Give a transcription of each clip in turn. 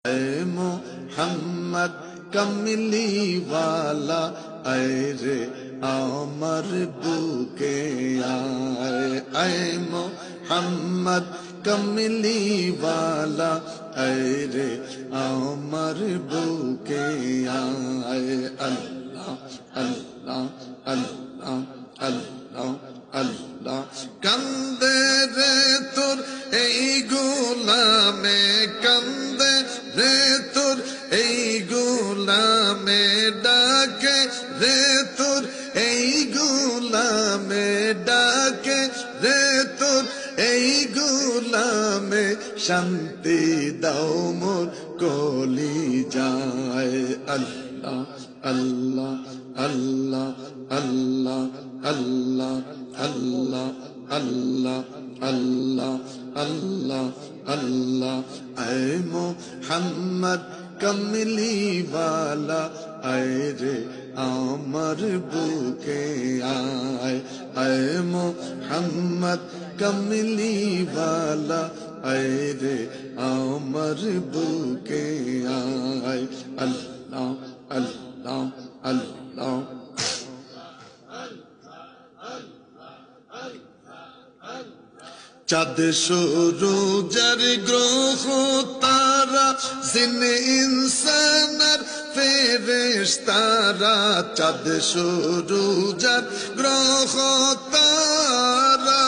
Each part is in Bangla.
ऐ मोहम्मद कमली वाला ऐ रे अमर बुके आए। ऐ मोहम्मद कमली वाला ऐ रे अमर बुके आए। अल्लाह अल्लाह अल्लाह अल्लाह अल्लाह कंदे रे तुर এই গোলামে কান্দে রে তোর এই গোলামে ডাকে রে তোর এই গোলামে ডাকে রে তোর এই গোলামে শান্তি দাও মোর কলি যায়। আল্লাহ আল্লাহ আল্লাহ আল্লাহ আল্লাহ আল্লাহ আল্লাহ अल्लाह अल्लाह अल्लाह ऐ मोहम्मद कमली वाला ऐ रे अमर बुके आए। ऐ मोहम्मद कमली वाला ऐ रे अमर बुके आए। अल्लाह अल्लाह अल्लाह চাঁদ সূরুজের গ্রহ তারা জিনে ইনসানের ফেরেশতারা। চাঁদ সূরুজের গ্রহ তারা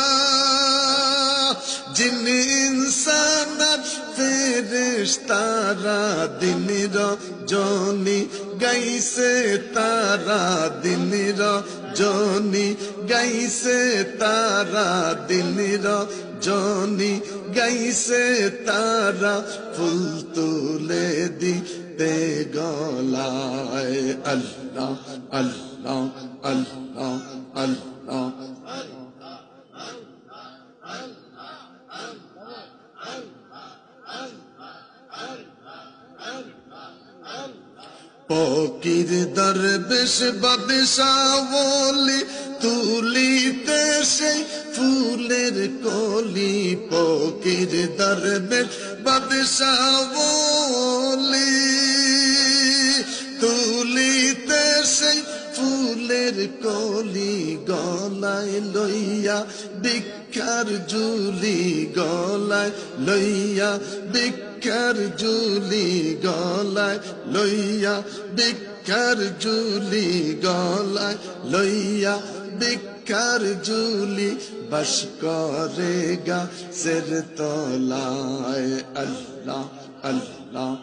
জিনে ইনসানের ফেরেশতারা। দিন রজনী গাইছে তারা দিন রজনী গাইছে তারা দিন রজনী গাইছে তারা। ফুল তুলে দিতে গলায়। আল্লাহ আল্লাহ আল্লাহ আল্লাহ ফকির দরবেশ বাদশাহ ওলি তুলিতে সেই ফুলের কলি। ফকির দরবেশ বাদশাহ ওলি তুলিতে সেই ফুলের কলি। গলায় লইয়া ভিক্ষার ঝুলি গলায় লইয়া ভিক্ষার ঝুলি গলায় লইয়া ভিক্ষার ঝুলি গলায় লইয়া ভিক্ষার ঝুলি। বাস করে গাছের তলায়। আল্লাহ আল্লাহ